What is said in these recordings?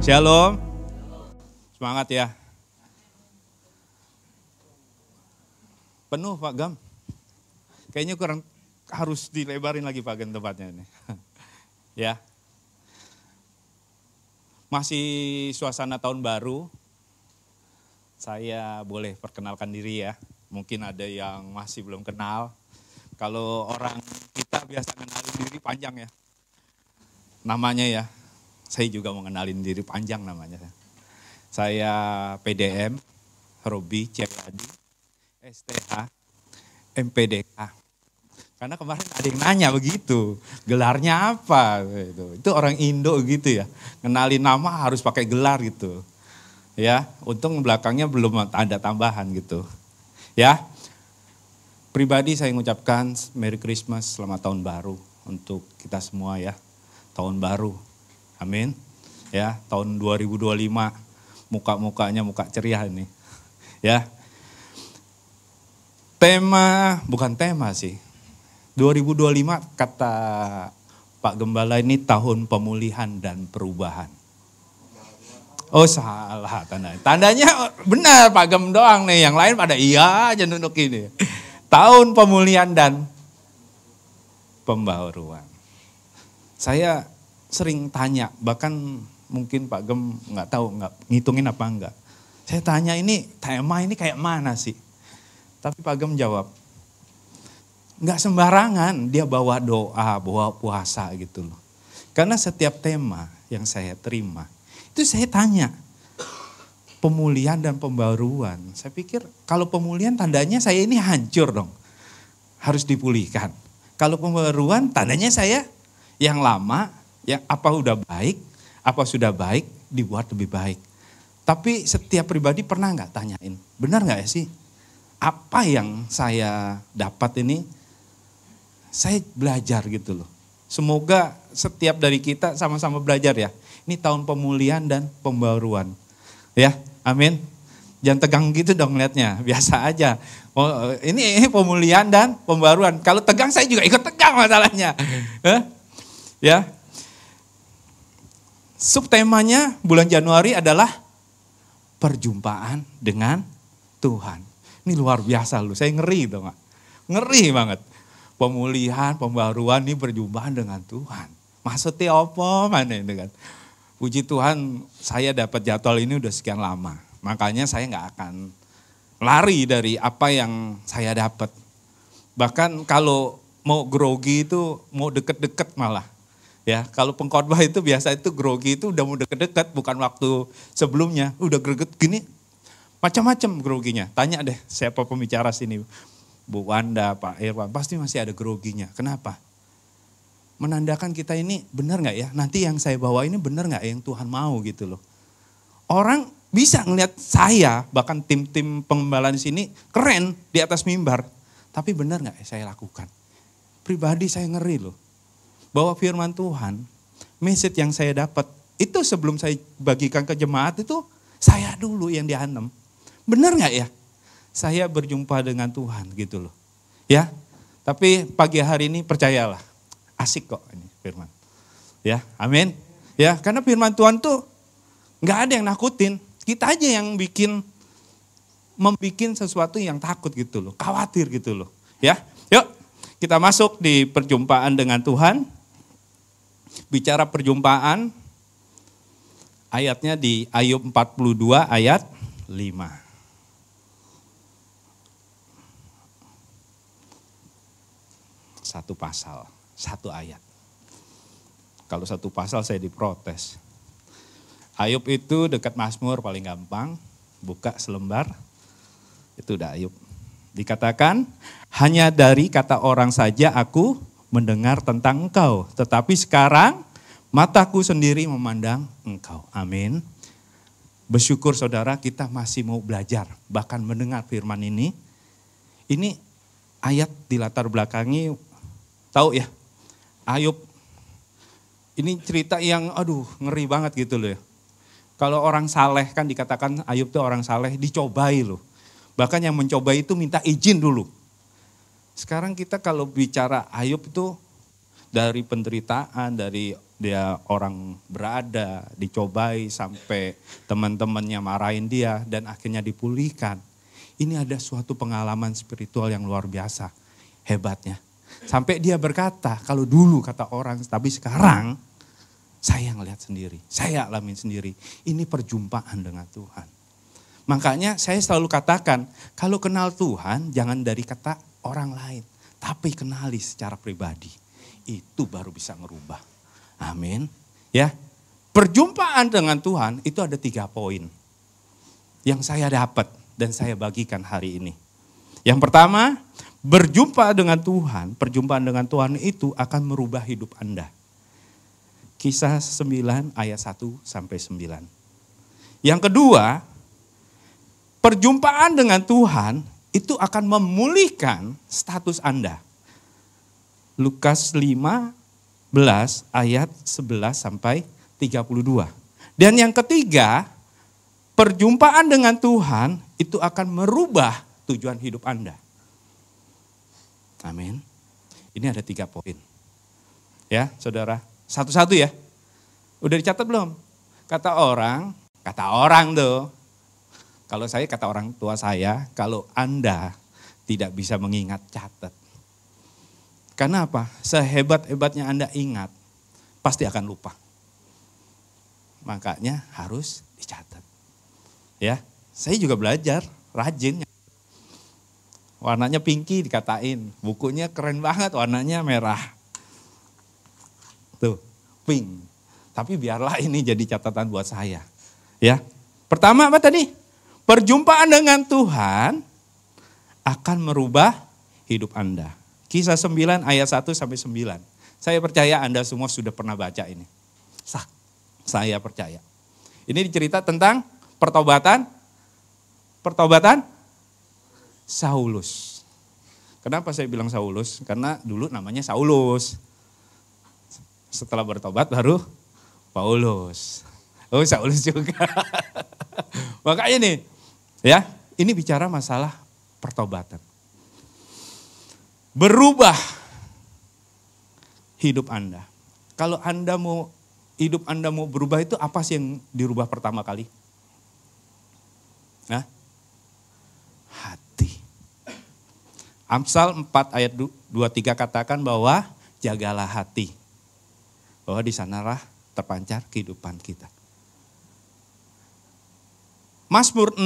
Shalom. Semangat ya. Penuh Pak Gam. Kayaknya kurang, harus dilebarin lagi Pak Gam tempatnya ini. Ya. Masih suasana tahun baru. Saya boleh perkenalkan diri ya. Mungkin ada yang masih belum kenal. Kalau orang kita biasa kenalin diri panjang ya. Namanya ya. Saya juga mau kenalin diri panjang namanya. Saya PDM, Robi Ciayadi, STH, MPDK. Karena kemarin ada yang nanya begitu, gelarnya apa? Itu orang Indo gitu ya, kenalin nama harus pakai gelar gitu. Ya, untung belakangnya belum ada tambahan gitu. Ya, pribadi saya mengucapkan Merry Christmas, selamat tahun baru untuk kita semua ya. Tahun baru, amin. Ya, tahun 2025, muka-mukanya muka ceria ini. Ya, tema, bukan tema sih. 2025 kata Pak Gembala ini tahun pemulihan dan perubahan. Oh salah tandanya. Tandanya benar Pak Gem doang nih, yang lain pada iya aja nunduk ini. Tahun pemulihan dan pembaharuan. Saya sering tanya, bahkan mungkin Pak Gem nggak tahu, nggak ngitungin apa enggak. Saya tanya ini tema ini kayak mana sih? Tapi Pak Gem jawab, nggak sembarangan dia bawa doa, bawa puasa gitu loh. Karena setiap tema yang saya terima, itu saya tanya, pemulihan dan pembaruan. Saya pikir kalau pemulihan tandanya saya ini hancur dong, harus dipulihkan. Kalau pembaruan tandanya saya yang lama, yang apa udah baik, apa sudah baik, dibuat lebih baik. Tapi setiap pribadi pernah nggak tanyain, benar nggak ya sih? Apa yang saya dapat ini, saya belajar gitu loh. Semoga setiap dari kita sama-sama belajar ya. Ini tahun pemulihan dan pembaruan. Ya, amin. Jangan tegang gitu dong liatnya, biasa aja. Oh, ini pemulihan dan pembaruan. Kalau tegang saya juga ikut tegang masalahnya. Ya. Subtemanya bulan Januari adalah perjumpaan dengan Tuhan. Ini luar biasa loh, saya ngeri dong. Ngeri banget. Pemulihan, pembaruan ini perjumpaan dengan Tuhan. Maksudnya apa mana ini kan? Puji Tuhan saya dapat jadwal ini udah sekian lama. Makanya saya nggak akan lari dari apa yang saya dapat. Bahkan kalau mau grogi itu mau deket-deket malah. Ya, kalau pengkhotbah itu biasa itu grogi itu udah mau deket-deket, bukan waktu sebelumnya. Udah greget gini, macam-macam groginya. Tanya deh siapa pembicara sini. Bu Wanda, Pak Irwan, pasti masih ada groginya. Kenapa? Menandakan kita ini benar gak ya? Nanti yang saya bawa ini benar gak yang Tuhan mau gitu loh. Orang bisa ngelihat saya, bahkan tim-tim pengembalaan di sini keren di atas mimbar. Tapi benar gak saya lakukan? Pribadi saya ngeri loh. Bahwa firman Tuhan, message yang saya dapat, itu sebelum saya bagikan ke jemaat itu, saya dulu yang dianem. Benar gak ya? Saya berjumpa dengan Tuhan gitu loh. Ya, tapi pagi hari ini percayalah, asik kok ini firman. Ya, amin. Ya, karena firman Tuhan tuh gak ada yang nakutin. Kita aja yang membikin sesuatu yang takut gitu loh, khawatir gitu loh. Ya, yuk kita masuk di perjumpaan dengan Tuhan. Bicara perjumpaan, ayatnya di Ayub 42 ayat 5. Satu pasal, satu ayat. Kalau satu pasal saya diprotes. Ayub itu dekat Mazmur paling gampang, buka selembar, itu udah Ayub. Dikatakan, hanya dari kata orang saja aku mendengar tentang engkau. Tetapi sekarang mataku sendiri memandang engkau. Amin. Bersyukur saudara kita masih mau belajar. Bahkan mendengar firman ini. Ini ayat di latar belakangi, tahu ya. Ayub. Ini cerita yang aduh ngeri banget gitu loh ya. Kalau orang saleh kan dikatakan Ayub itu orang saleh dicobai loh. Bahkan yang mencobai itu minta izin dulu. Sekarang kita kalau bicara Ayub itu Dari penderitaan, dari dia orang berada, dicobai sampai teman-temannya marahin dia dan akhirnya dipulihkan. Ini ada suatu pengalaman spiritual yang luar biasa, hebatnya. Sampai dia berkata, kalau dulu kata orang, tapi sekarang saya ngelihat sendiri, saya alamin sendiri. Ini perjumpaan dengan Tuhan. Makanya saya selalu katakan, kalau kenal Tuhan jangan dari kata orang lain, tapi kenali secara pribadi. Itu baru bisa merubah. Amin. Ya, perjumpaan dengan Tuhan itu ada 3 poin yang saya dapat dan saya bagikan hari ini. Yang pertama, berjumpa dengan Tuhan, perjumpaan dengan Tuhan itu akan merubah hidup Anda. Kisah 9 ayat 1 sampai 9. Yang kedua, perjumpaan dengan Tuhan itu akan memulihkan status Anda. Lukas 15 ayat 11 sampai 32. Dan yang ketiga, perjumpaan dengan Tuhan itu akan merubah tujuan hidup Anda. Amin. Ini ada 3 poin. Ya, saudara. Satu-satu ya. Udah dicatat belum? Kata orang tuh. Kalau saya kata orang tua saya, kalau Anda tidak bisa mengingat, catat. Karena apa? Sehebat-hebatnya Anda ingat, pasti akan lupa. Makanya harus dicatat. Ya, saya juga belajar, rajin. Warnanya pinky dikatain, bukunya keren banget, warnanya merah. Tuh, pink. Tapi biarlah ini jadi catatan buat saya. Ya, pertama apa tadi? Perjumpaan dengan Tuhan akan merubah hidup Anda. Kisah 9 ayat 1 sampai 9. Saya percaya Anda semua sudah pernah baca ini. Saya percaya. Ini dicerita tentang pertobatan Saulus. Kenapa saya bilang Saulus? Karena dulu namanya Saulus. Setelah bertobat baru Paulus. Oh, Saulus juga. Makanya nih, ya, ini bicara masalah pertobatan. Berubah hidup Anda. Kalau hidup Anda mau berubah itu apa sih yang dirubah pertama kali? Nah, hati. Amsal 4 ayat 23 katakan bahwa jagalah hati. Bahwa di sanalah terpancar kehidupan kita. Mazmur 6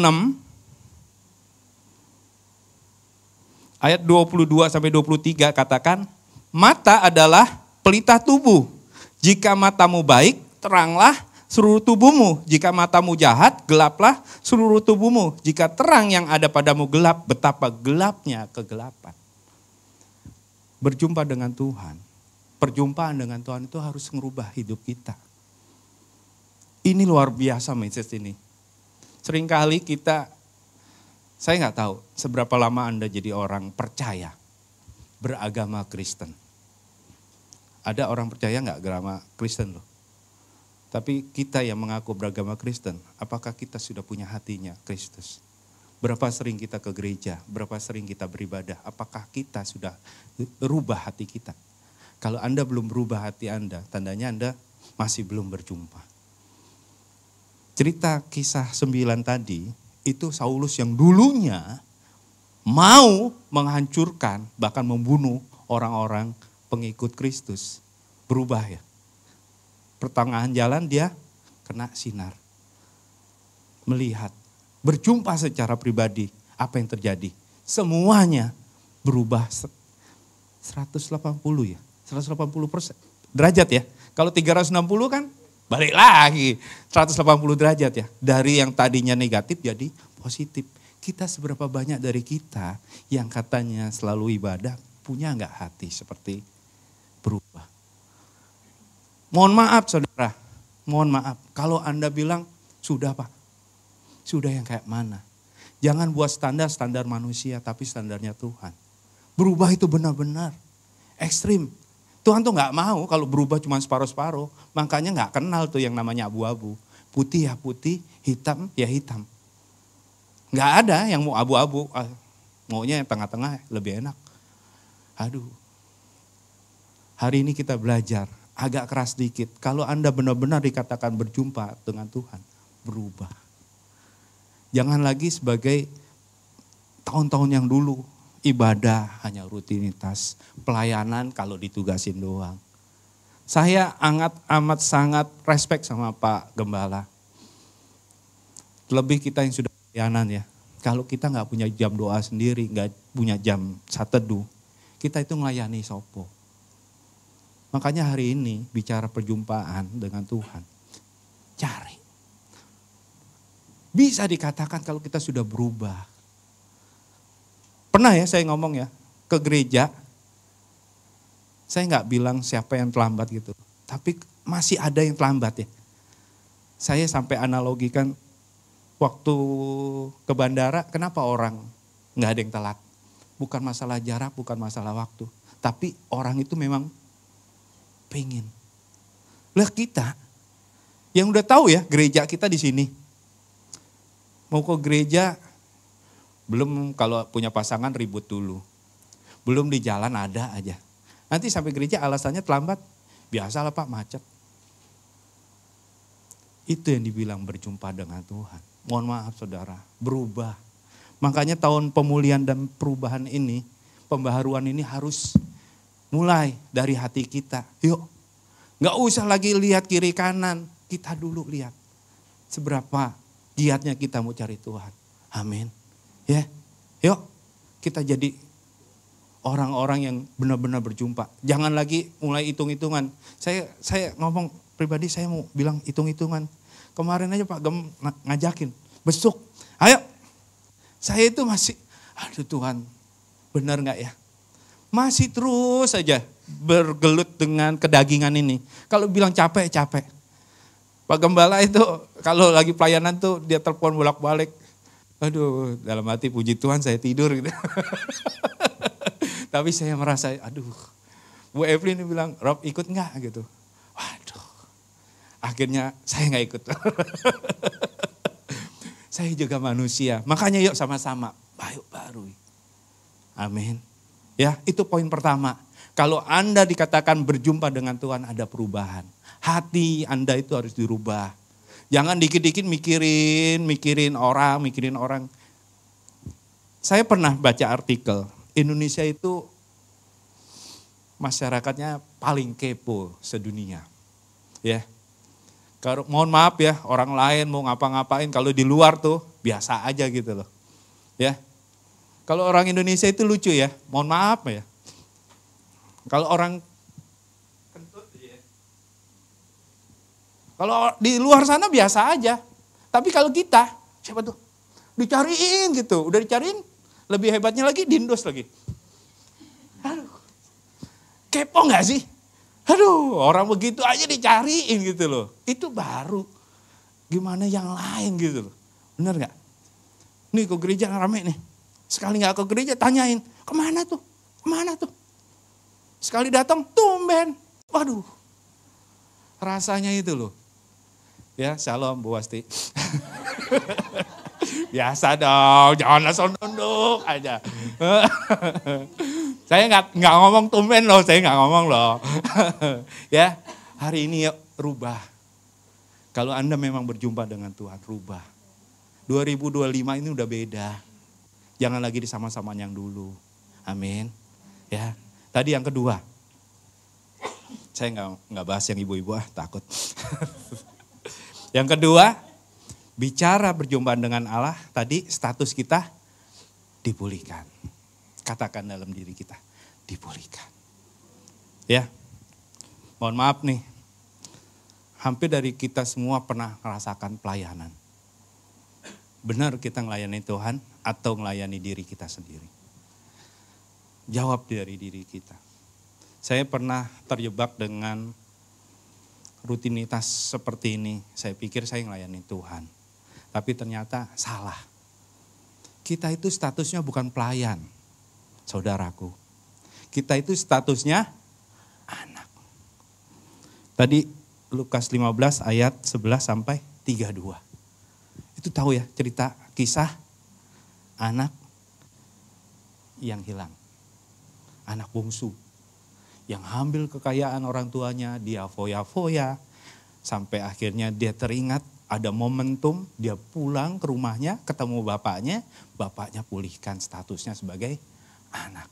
ayat 22 sampai 23 katakan, mata adalah pelita tubuh. Jika matamu baik, teranglah seluruh tubuhmu. Jika matamu jahat, gelaplah seluruh tubuhmu. Jika terang yang ada padamu gelap, betapa gelapnya kegelapan. Berjumpa dengan Tuhan, perjumpaan dengan Tuhan itu harus merubah hidup kita. Ini luar biasa message ini. Seringkali saya nggak tahu seberapa lama Anda jadi orang percaya, beragama Kristen. Ada orang percaya nggak agama Kristen loh. Tapi kita yang mengaku beragama Kristen, apakah kita sudah punya hatinya Kristus? Berapa sering kita ke gereja, berapa sering kita beribadah, apakah kita sudah rubah hati kita? Kalau Anda belum berubah hati Anda, tandanya Anda masih belum berjumpa. Cerita kisah 9 tadi, itu Saulus yang dulunya mau menghancurkan, bahkan membunuh orang-orang pengikut Kristus. Berubah ya. Pertengahan jalan dia kena sinar. Melihat, berjumpa secara pribadi, apa yang terjadi. Semuanya berubah 180 ya, 180% derajat ya. Kalau 360 kan balik lagi 180 derajat ya. Dari yang tadinya negatif jadi positif. Kita seberapa banyak dari kita yang katanya selalu ibadah, punya enggak hati seperti berubah? Mohon maaf saudara, mohon maaf. Kalau Anda bilang, sudah Pak, sudah yang kayak mana? Jangan buat standar manusia, tapi standarnya Tuhan. Berubah itu benar-benar ekstrim. Tuhan tuh gak mau kalau berubah cuma separuh-separuh. Makanya gak kenal tuh yang namanya abu-abu. Putih ya putih, hitam ya hitam. Gak ada yang mau abu-abu. Maunya yang tengah-tengah lebih enak. Hari ini kita belajar, agak keras dikit. Kalau Anda benar-benar dikatakan berjumpa dengan Tuhan, berubah. Jangan lagi sebagai tahun-tahun yang dulu, ibadah hanya rutinitas, pelayanan kalau ditugasin doang. Saya amat sangat respect sama Pak Gembala. Lebih kita yang sudah pelayanan ya. Kalau kita nggak punya jam doa sendiri, nggak punya jam sateduh, kita itu melayani sopo. Makanya hari ini bicara perjumpaan dengan Tuhan, cari. Bisa dikatakan kalau kita sudah berubah. Pernah ya saya ngomong ya, ke gereja, saya nggak bilang siapa yang terlambat gitu. Tapi masih ada yang terlambat ya. Saya sampai analogikan waktu ke bandara, kenapa orang nggak ada yang telat? Bukan masalah jarak, bukan masalah waktu. Tapi orang itu memang pengen. Lah kita, yang udah tahu ya gereja kita di sini. Mau ke gereja, belum kalau punya pasangan ribut dulu. Belum di jalan ada aja. Nanti sampai gereja alasannya terlambat. Biasalah Pak, macet. Itu yang dibilang berjumpa dengan Tuhan. Mohon maaf saudara, berubah. Makanya tahun pemulihan dan perubahan ini, pembaharuan ini harus mulai dari hati kita. Yuk, gak usah lagi lihat kiri kanan. Kita dulu lihat seberapa giatnya kita mau cari Tuhan. Amin. Ya, yuk kita jadi orang-orang yang benar-benar berjumpa. Jangan lagi mulai hitung-hitungan. Saya ngomong pribadi, saya mau bilang hitung-hitungan. Kemarin aja Pak Gem ngajakin, besok, ayo. Saya itu masih, aduh Tuhan, benar gak ya? Masih terus saja bergelut dengan kedagingan ini. Kalau bilang capek, capek. Pak Gembala itu kalau lagi pelayanan tuh dia telepon bolak-balik. Aduh, dalam hati puji Tuhan saya tidur gitu. Tapi saya merasa, aduh. Bu Evelyn bilang, Rob ikut gak gitu. Waduh, akhirnya saya gak ikut. Saya juga manusia, makanya yuk sama-sama, ayo baru. Amin. Ya, itu poin pertama. Kalau Anda dikatakan berjumpa dengan Tuhan, ada perubahan. Hati Anda itu harus dirubah. Jangan dikit-dikit mikirin orang. Saya pernah baca artikel, Indonesia itu masyarakatnya paling kepo sedunia. Ya. Kalau mohon maaf ya, orang lain mau ngapa-ngapain, kalau di luar tuh biasa aja gitu loh. Ya. Kalau orang Indonesia itu lucu ya, mohon maaf ya. Kalau orang kentut ya. Kalau di luar sana biasa aja. Tapi kalau kita, siapa tuh? Dicariin gitu, udah dicariin, lebih hebatnya lagi diindos lagi. Aduh, kepo gak sih? Aduh, orang begitu aja dicariin gitu loh. Itu baru. Gimana yang lain gitu loh. Bener gak? Nih ke gereja rame nih. Sekali gak ke gereja tanyain, kemana tuh? Kemana tuh? Sekali datang, tumben. Waduh, rasanya itu loh. Ya, shalom Bu Wasti. Biasa dong, jangan langsung nunduk aja. Saya nggak ngomong tumben loh, saya nggak ngomong loh. Ya, hari ini yuk rubah. Kalau Anda memang berjumpa dengan Tuhan, rubah. 2025 ini udah beda. Jangan lagi disama-sama yang dulu. Amin. Ya, tadi yang kedua. Saya nggak bahas yang ibu-ibu takut. Yang kedua, bicara berjumpa dengan Allah, tadi status kita dipulihkan. Katakan dalam diri kita, dipulihkan. Ya, mohon maaf nih, hampir dari kita semua pernah merasakan pelayanan. Benar kita melayani Tuhan atau melayani diri kita sendiri? Jawab dari diri kita. Saya pernah terjebak dengan rutinitas seperti ini. Saya pikir saya melayani Tuhan. Tapi ternyata salah. Kita itu statusnya bukan pelayan, saudaraku. Kita itu statusnya anak. Tadi Lukas 15 ayat 11 sampai 32. Itu tahu ya cerita kisah anak yang hilang. Anak bungsu yang ambil kekayaan orang tuanya, dia foya-foya. Sampai akhirnya dia teringat ada momentum, dia pulang ke rumahnya, ketemu bapaknya pulihkan statusnya sebagai anak.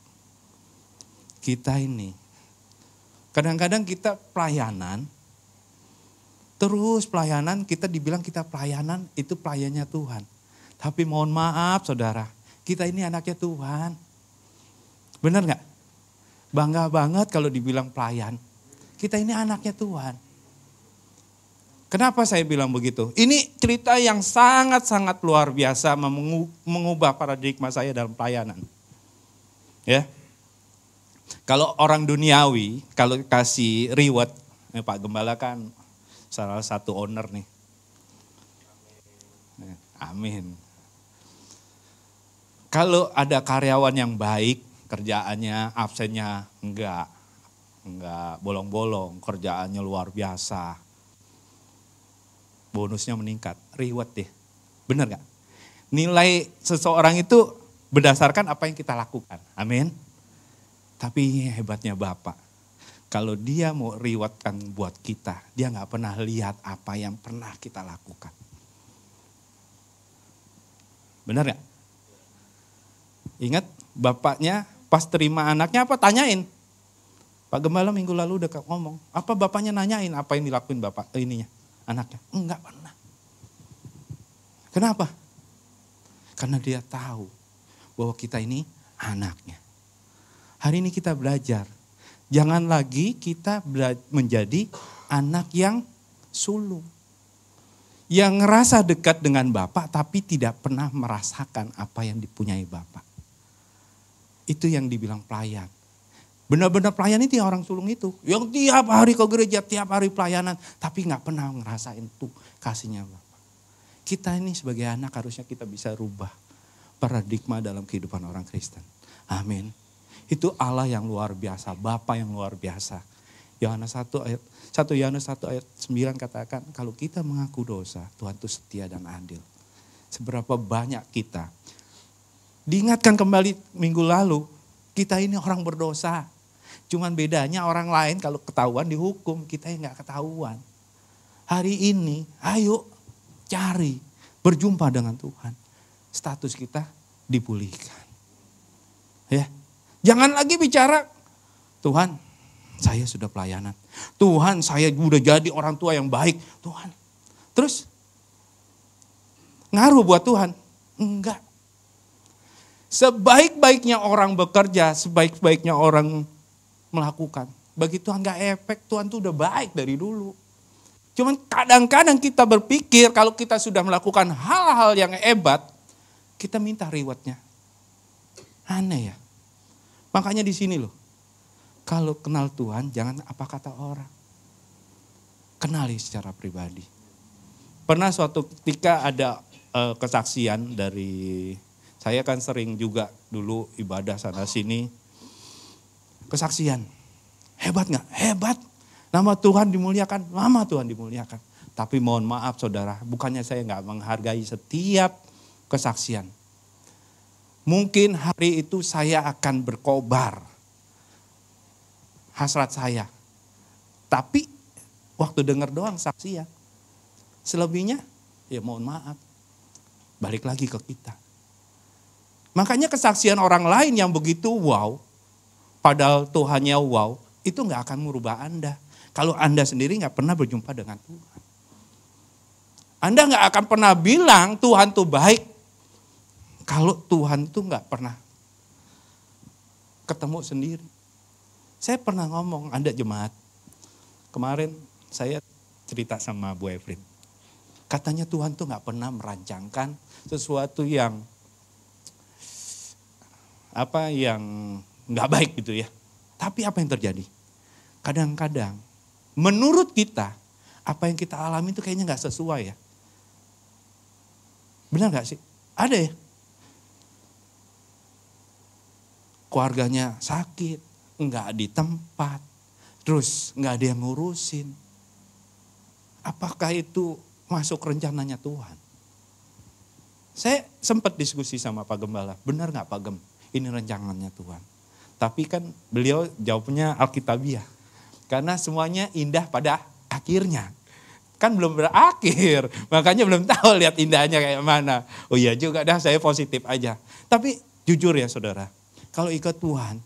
Kita ini, kadang-kadang kita pelayanan, terus pelayanan, kita dibilang kita pelayanan, itu pelayannya Tuhan. Tapi mohon maaf saudara, kita ini anaknya Tuhan. Benar gak? Bangga banget kalau dibilang pelayan. Kita ini anaknya Tuhan. Kenapa saya bilang begitu? Ini cerita yang sangat-sangat luar biasa mengubah paradigma saya dalam pelayanan. Ya. Kalau orang duniawi, kalau kasih reward, Pak Gembala kan salah satu owner nih. Amin. Kalau ada karyawan yang baik, kerjaannya, absennya enggak bolong-bolong, kerjaannya luar biasa. Bonusnya meningkat, reward deh. Benar gak? Nilai seseorang itu berdasarkan apa yang kita lakukan. Amin. Tapi hebatnya Bapak. Kalau dia mau rewardkan buat kita, dia gak pernah lihat apa yang pernah kita lakukan. Benar gak? Ingat bapaknya pas terima anaknya apa? Tanyain. Pak Gembala minggu lalu udah ngomong. Apa bapaknya nanyain apa yang dilakuin bapak ininya? Anaknya, enggak pernah. Kenapa? Karena dia tahu bahwa kita ini anaknya. Hari ini kita belajar, jangan lagi kita menjadi anak yang sulung. Yang ngerasa dekat dengan Bapak tapi tidak pernah merasakan apa yang dipunyai Bapak. Itu yang dibilang pelayan. Benar-benar pelayan itu orang sulung itu. Yang tiap hari ke gereja, tiap hari pelayanan. Tapi gak pernah ngerasain tuh kasihnya Bapak. Kita ini sebagai anak harusnya kita bisa rubah paradigma dalam kehidupan orang Kristen. Amin. Itu Allah yang luar biasa, Bapa yang luar biasa. Yohanes 1 Yohanes 1 ayat 9 katakan, kalau kita mengaku dosa, Tuhan itu setia dan adil. Seberapa banyak kita. Diingatkan kembali minggu lalu, kita ini orang berdosa. Cuman bedanya orang lain kalau ketahuan dihukum, kita yang gak ketahuan. Hari ini, ayo cari, berjumpa dengan Tuhan. Status kita dipulihkan. Ya, jangan lagi bicara, Tuhan saya sudah pelayanan. Tuhan saya udah jadi orang tua yang baik. Tuhan, terus ngaruh buat Tuhan? Enggak. Sebaik-baiknya orang bekerja, sebaik-baiknya orang melakukan. Bagi Tuhan gak efek, Tuhan tuh udah baik dari dulu. Cuman kadang-kadang kita berpikir kalau kita sudah melakukan hal-hal yang hebat, kita minta rewardnya. Aneh ya. Makanya di sini loh, kalau kenal Tuhan jangan apa kata orang. Kenali secara pribadi. Pernah suatu ketika ada kesaksian dari, saya kan sering juga dulu ibadah sana sini. Kesaksian, hebat gak? Hebat. Nama Tuhan dimuliakan, nama Tuhan dimuliakan. Tapi mohon maaf saudara, bukannya saya gak menghargai setiap kesaksian. Mungkin hari itu saya akan berkobar hasrat saya. Tapi waktu dengar doang saksian. Selebihnya ya mohon maaf. Balik lagi ke kita. Makanya kesaksian orang lain yang begitu wow, padahal Tuhannya wow, itu gak akan merubah Anda. Kalau Anda sendiri gak pernah berjumpa dengan Tuhan. Anda gak akan pernah bilang Tuhan tuh baik. Kalau Tuhan tuh gak pernah ketemu sendiri. Saya pernah ngomong, Anda jemaat. Kemarin saya cerita sama Bu Evelyn. Katanya Tuhan tuh gak pernah merancangkan sesuatu yang gak baik gitu ya. Tapi apa yang terjadi? Kadang-kadang menurut kita, apa yang kita alami itu kayaknya gak sesuai ya. Benar gak sih? Ada ya? Keluarganya sakit, gak di tempat, terus gak ada yang ngurusin. Apakah itu masuk rencananya Tuhan? Saya sempat diskusi sama Pak Gembala, benar gak Pak Gem? Ini rencananya Tuhan. Tapi kan beliau jawabnya Alkitabiah. Karena semuanya indah pada akhirnya. Kan belum berakhir, makanya belum tahu lihat indahnya kayak mana. Oh iya juga dah, saya positif aja. Tapi jujur ya saudara, kalau ikut Tuhan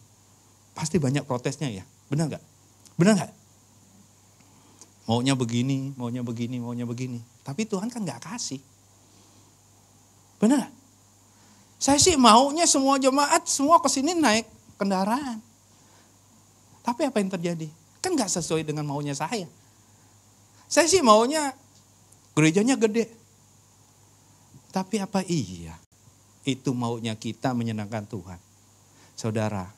pasti banyak protesnya ya, benar nggak? Benar nggak? Maunya begini, maunya begini, maunya begini. Tapi Tuhan kan nggak kasih. Benar nggak? Saya sih maunya semua jemaat, semua kesini naik kendaraan. Tapi apa yang terjadi? Kan nggak sesuai dengan maunya saya. Saya sih maunya gerejanya gede. Tapi apa iya itu maunya kita menyenangkan Tuhan? Saudara,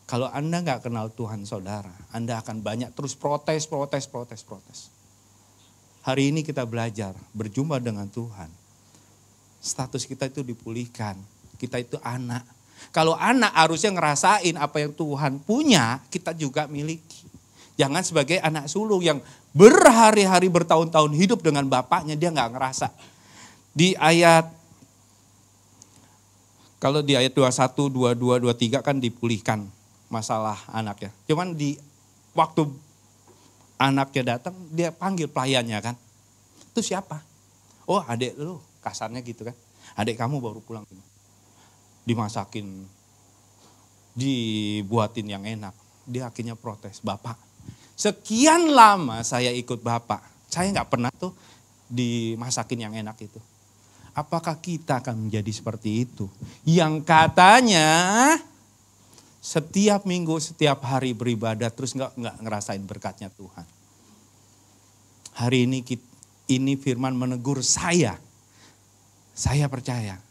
kalau Anda nggak kenal Tuhan saudara, Anda akan banyak terus protes. Hari ini kita belajar berjumpa dengan Tuhan. Status kita itu dipulihkan. Kita itu anak. Kalau anak harusnya ngerasain apa yang Tuhan punya, kita juga miliki. Jangan sebagai anak sulung yang berhari-hari bertahun-tahun hidup dengan bapaknya, dia nggak ngerasa. Di ayat, kalau di ayat 21, 22, 23 kan dipulihkan masalah anaknya. Cuman di waktu anaknya datang, dia panggil pelayannya kan. Itu siapa? Oh adik lu, kasarnya gitu kan. Adik kamu baru pulang. Dimasakin, dibuatin yang enak. Dia akhirnya protes, Bapak. Sekian lama saya ikut Bapak, saya nggak pernah tuh dimasakin yang enak itu. Apakah kita akan menjadi seperti itu? Yang katanya setiap minggu, setiap hari beribadah terus nggak ngerasain berkatnya Tuhan. Hari ini firman menegur saya. Saya percaya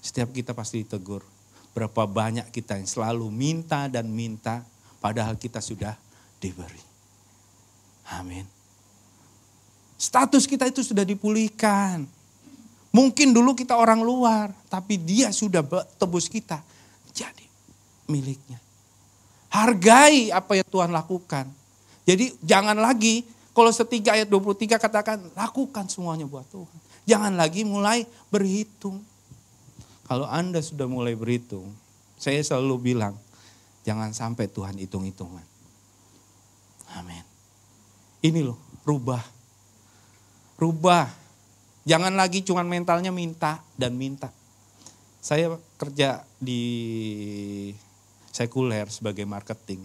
setiap kita pasti ditegur. Berapa banyak kita yang selalu minta dan minta padahal kita sudah diberi. Amin. Status kita itu sudah dipulihkan. Mungkin dulu kita orang luar, tapi dia sudah tebus kita. Jadi miliknya. Hargai apa yang Tuhan lakukan. Jadi jangan lagi, kalau 3 ayat 23 katakan, lakukan semuanya buat Tuhan. Jangan lagi mulai berhitung. Kalau Anda sudah mulai berhitung, saya selalu bilang, jangan sampai Tuhan hitung-hitungan. Amin. Ini loh, rubah. Jangan lagi cuman mentalnya minta dan minta. Saya kerja di sekuler sebagai marketing.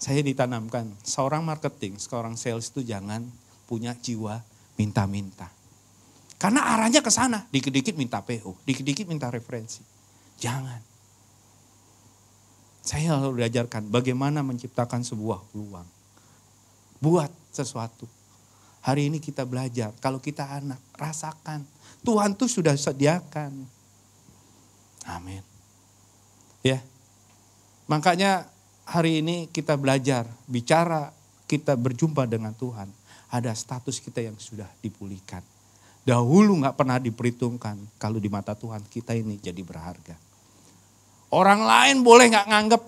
Saya ditanamkan, seorang marketing, seorang sales itu jangan punya jiwa minta-minta. Karena arahnya ke sana, dikit-dikit minta PO, dikit-dikit minta referensi. Jangan. Saya lalu diajarkan bagaimana menciptakan sebuah peluang. Buat sesuatu. Hari ini kita belajar, kalau kita anak, rasakan. Tuhan tuh sudah sediakan. Amin. Ya. Makanya hari ini kita belajar, bicara kita berjumpa dengan Tuhan. Ada status kita yang sudah dipulihkan. Dahulu gak pernah diperhitungkan, kalau di mata Tuhan kita ini jadi berharga. Orang lain boleh gak nganggep,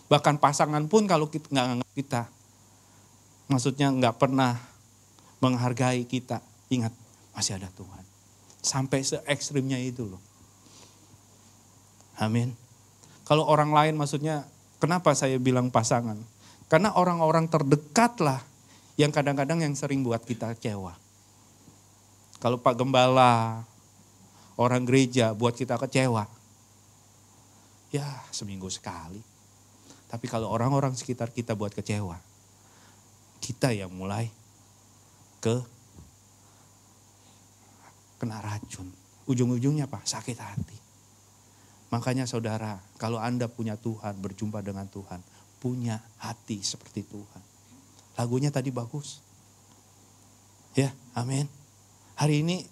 bahkan pasangan pun kalau kita gak nganggep kita. Maksudnya gak pernah menghargai kita. Ingat, masih ada Tuhan. Sampai se-ekstrimnya itu loh. Amin. Kalau orang lain maksudnya, kenapa saya bilang pasangan? Karena orang-orang terdekat lah yang kadang-kadang yang sering buat kita kecewa. Kalau Pak Gembala, orang gereja buat kita kecewa. Ya seminggu sekali. Tapi kalau orang-orang sekitar kita buat kecewa, kita yang mulai kena racun. Ujung-ujungnya apa? Sakit hati. Makanya saudara, kalau Anda punya Tuhan, berjumpa dengan Tuhan, punya hati seperti Tuhan. Lagunya tadi bagus. Ya, amin. Hari ini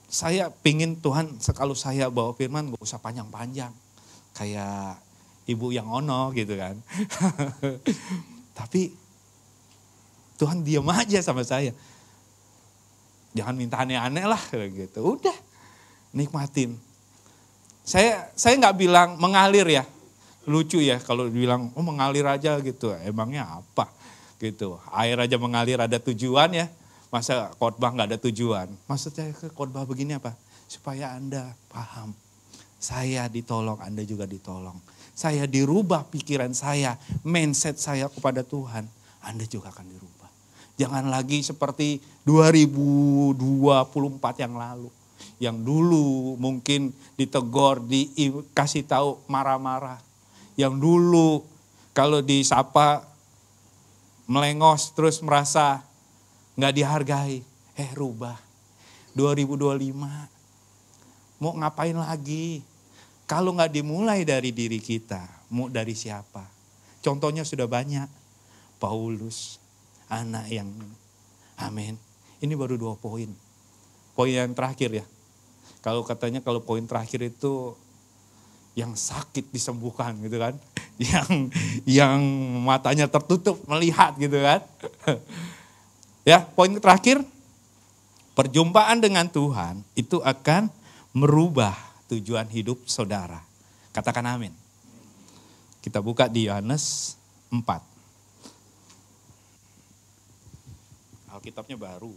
saya pingin Tuhan, kalau saya bawa firman gak usah panjang-panjang. Kayak ibu yang ono gitu kan. Tapi Tuhan diam aja sama saya. Jangan minta aneh-aneh lah gitu. Udah, nikmatin. Saya nggak bilang mengalir ya. Lucu ya kalau dibilang mengalir aja gitu. Emangnya apa gitu. Air aja mengalir ada tujuan ya. Masa khotbah nggak ada tujuan. Maksudnya khotbah begini apa? Supaya Anda paham. Saya ditolong, Anda juga ditolong. Saya dirubah pikiran saya, mindset saya kepada Tuhan, Anda juga akan dirubah. Jangan lagi seperti 2024 yang lalu. Yang dulu mungkin ditegur, dikasih tahu marah-marah. Yang dulu kalau disapa melengos terus merasa nggak dihargai. Rubah. 2025 mau ngapain lagi? Kalau nggak dimulai dari diri kita, mau dari siapa? Contohnya sudah banyak. Paulus, anak yang, amin. Ini baru 2 poin. Poin yang terakhir ya. Kalau katanya kalau poin terakhir itu yang sakit disembuhkan gitu kan. Yang matanya tertutup melihat gitu kan. Ya, poin terakhir, perjumpaan dengan Tuhan itu akan merubah tujuan hidup saudara. Katakan amin. Kita buka di Yohanes 4. Alkitabnya baru.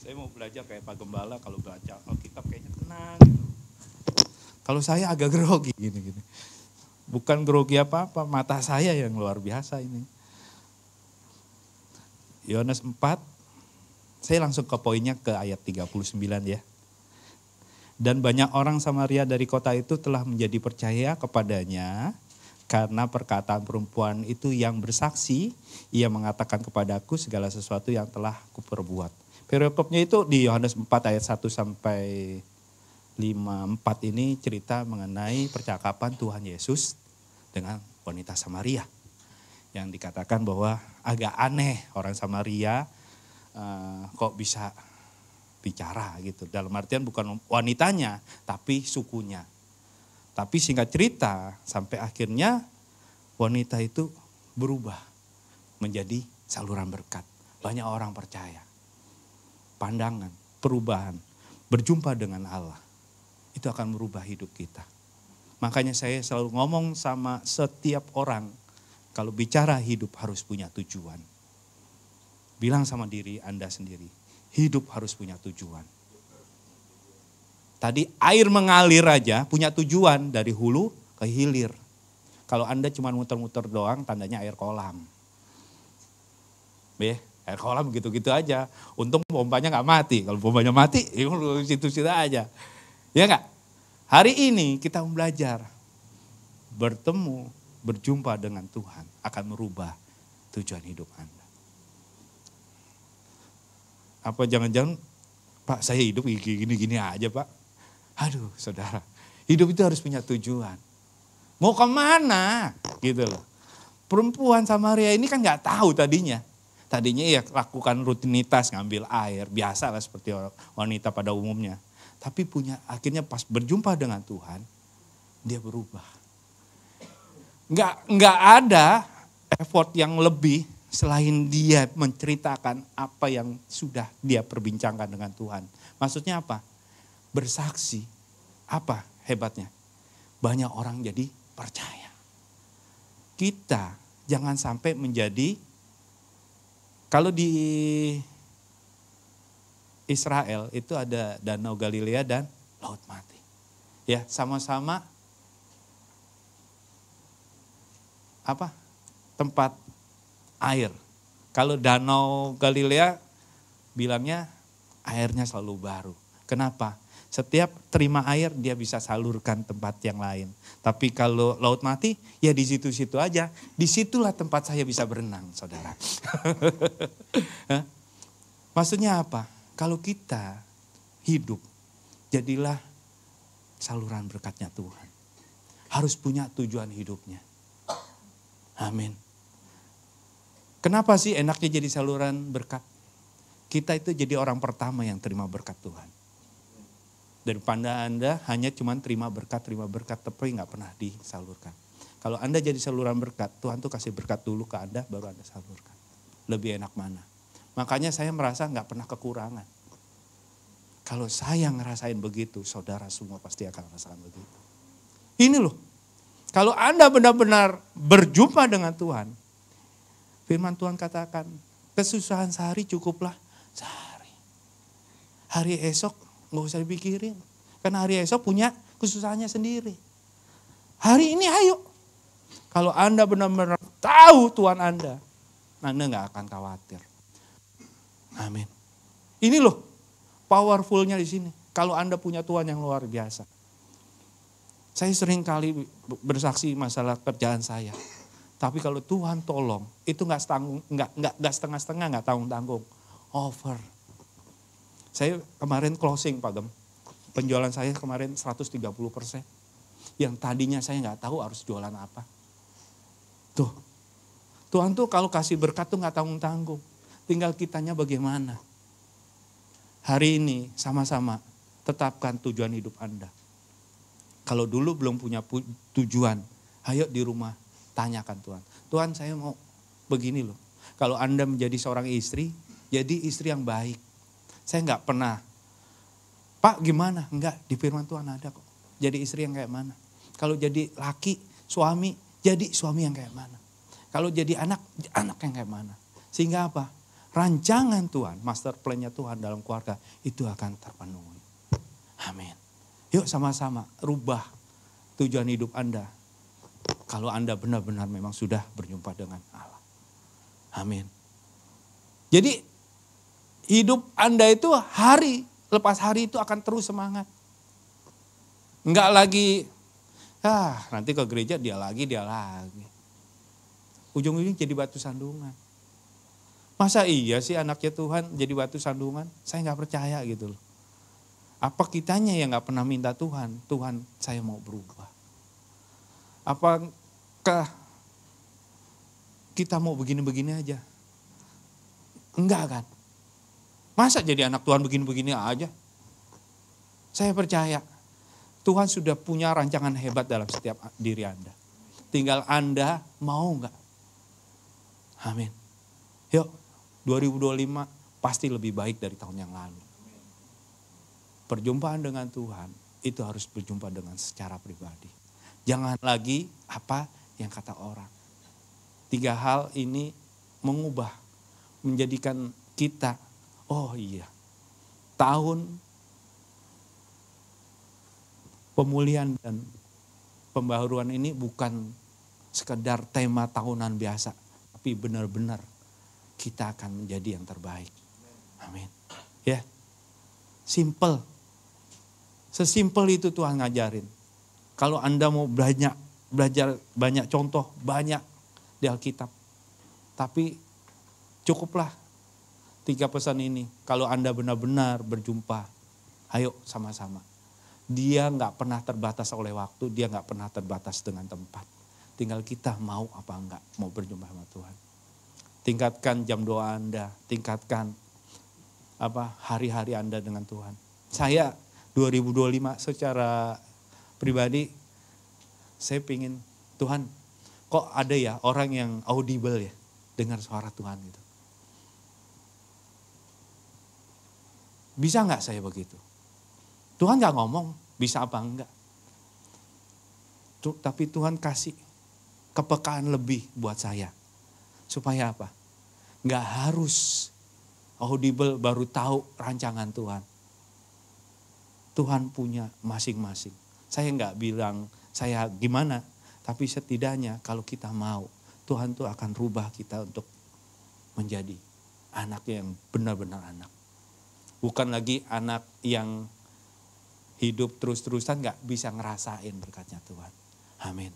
Saya mau belajar kayak Pak Gembala, kalau baca Alkitab kayaknya tenang gitu. Kalau saya agak grogi gini-gini. Bukan grogi apa-apa, mata saya yang luar biasa ini. Yohanes 4, saya langsung ke poinnya ke ayat 39 ya. Dan banyak orang Samaria dari kota itu telah menjadi percaya kepadanya karena perkataan perempuan itu yang bersaksi, ia mengatakan kepadaku segala sesuatu yang telah kuperbuat. Perikopnya itu di Yohanes 4 ayat 1 sampai 5:4 ini cerita mengenai percakapan Tuhan Yesus dengan wanita Samaria. Yang dikatakan bahwa agak aneh orang Samaria kok bisa bicara gitu. Dalam artian bukan wanitanya tapi sukunya. Tapi singkat cerita sampai akhirnya wanita itu berubah menjadi saluran berkat. Banyak orang percaya. Pandangan, perubahan, berjumpa dengan Allah. Itu akan merubah hidup kita. Makanya saya selalu ngomong sama setiap orang, kalau bicara hidup harus punya tujuan. Bilang sama diri Anda sendiri, hidup harus punya tujuan. Tadi air mengalir aja punya tujuan dari hulu ke hilir. Kalau Anda cuma muter-muter doang, tandanya air kolam. Air kolam gitu-gitu aja. Untung pompanya gak mati. Kalau pompanya mati, ya situ-situ aja. Ya enggak? Hari ini kita belajar bertemu, berjumpa dengan Tuhan akan merubah tujuan hidup Anda. Apa jangan-jangan, Pak saya hidup gini-gini aja Pak. Aduh saudara, hidup itu harus punya tujuan. Mau kemana? Gitu loh. Perempuan Samaria ini kan gak tahu tadinya. Tadinya ya lakukan rutinitas ngambil air, biasa lah seperti wanita pada umumnya. Tapi akhirnya pas berjumpa dengan Tuhan, dia berubah. Nggak ada effort yang lebih selain dia menceritakan apa yang sudah dia perbincangkan dengan Tuhan. Maksudnya apa? Bersaksi. Apa hebatnya? Banyak orang jadi percaya. Kita jangan sampai menjadi, kalau di Israel itu ada Danau Galilea dan Laut Mati. Ya, sama-sama tempat air. Kalau Danau Galilea bilangnya airnya selalu baru. Kenapa? Setiap terima air dia bisa salurkan tempat yang lain. Tapi kalau Laut Mati ya di situ-situ aja. Disitulah tempat saya bisa berenang, saudara. Maksudnya apa? Kalau kita hidup, jadilah saluran berkatnya Tuhan. Harus punya tujuan hidupnya. Amin. Kenapa sih enaknya jadi saluran berkat? Kita itu jadi orang pertama yang terima berkat Tuhan. Daripada Anda hanya cuma terima berkat, tapi gak pernah disalurkan. Kalau Anda jadi saluran berkat, Tuhan tuh kasih berkat dulu ke Anda, baru Anda salurkan. Lebih enak mana? Makanya saya merasa gak pernah kekurangan. Kalau saya ngerasain begitu, saudara semua pasti akan merasakan begitu. Ini loh, kalau Anda benar-benar berjumpa dengan Tuhan, firman Tuhan katakan, Kesusahan sehari cukuplah sehari. Hari esok gak usah dipikirin. Karena hari esok punya kesusahannya sendiri. Hari ini ayo. Kalau Anda benar-benar tahu Tuhan Anda gak akan khawatir. Amin. Ini loh powerfulnya di sini. Kalau Anda punya Tuhan yang luar biasa. Saya sering kali bersaksi masalah kerjaan saya. Tapi kalau Tuhan tolong, itu nggak setengah-setengah, nggak tanggung-tanggung, over. Saya kemarin closing Pak Gem, penjualan saya kemarin 130%. Yang tadinya saya nggak tahu harus jualan apa. Tuh, Tuhan tuh kalau kasih berkat tuh nggak tanggung-tanggung. Tinggal kitanya bagaimana. Hari ini sama-sama tetapkan tujuan hidup Anda. Kalau dulu belum punya tujuan, ayo di rumah tanyakan Tuhan. Tuhan saya mau begini loh. Kalau Anda menjadi seorang istri, jadi istri yang baik. Saya nggak pernah, Pak gimana? Enggak, di firman Tuhan ada kok. Jadi istri yang kayak mana? Kalau jadi laki, suami, jadi suami yang kayak mana? Kalau jadi anak yang kayak mana? Sehingga apa? Rancangan Tuhan, master plan-nya Tuhan dalam keluarga itu akan terpenuhi. Amin. Yuk sama-sama rubah tujuan hidup Anda. Kalau Anda benar-benar memang sudah berjumpa dengan Allah. Amin. Jadi hidup Anda itu hari lepas hari itu akan terus semangat. Enggak lagi, nanti ke gereja dia lagi. Ujung-ujung jadi batu sandungan. Masa iya sih anaknya Tuhan jadi batu sandungan? Saya gak percaya gitu loh. Apa kitanya yang gak pernah minta Tuhan saya mau berubah. Apakah kita mau begini-begini aja? Enggak kan? Masa jadi anak Tuhan begini-begini aja? Saya percaya Tuhan sudah punya rancangan hebat dalam setiap diri Anda. Tinggal Anda mau enggak? Amin. Yuk 2025 pasti lebih baik dari tahun yang lalu. Perjumpaan dengan Tuhan itu harus berjumpa dengan secara pribadi. Jangan lagi apa yang kata orang. 3 hal ini mengubah, menjadikan kita, oh iya, tahun pemulihan dan pembaharuan ini bukan sekedar tema tahunan biasa, tapi benar-benar kita akan menjadi yang terbaik. Amin. Ya, simple. Sesimpel itu Tuhan ngajarin. Kalau Anda mau belajar banyak contoh, banyak di Alkitab. Tapi cukuplah 3 pesan ini. Kalau Anda benar-benar berjumpa, ayo sama-sama. Dia gak pernah terbatas oleh waktu, dia gak pernah terbatas dengan tempat. Tinggal kita mau apa enggak, mau berjumpa sama Tuhan. Tingkatkan jam doa Anda, tingkatkan hari-hari Anda dengan Tuhan. Saya 2025 secara pribadi, saya pingin Tuhan, kok ada ya orang yang audible ya, dengar suara Tuhan gitu. Bisa gak saya begitu? Tuhan gak ngomong, bisa apa enggak. Tapi Tuhan kasih kepekaan lebih buat saya. Supaya apa? Gak harus audible baru tahu rancangan Tuhan. Tuhan punya masing-masing. Saya gak bilang saya gimana. Tapi setidaknya kalau kita mau, Tuhan tuh akan rubah kita untuk menjadi anak yang benar-benar anak. Bukan lagi anak yang hidup terus-terusan gak bisa ngerasain berkatnya Tuhan. Amin.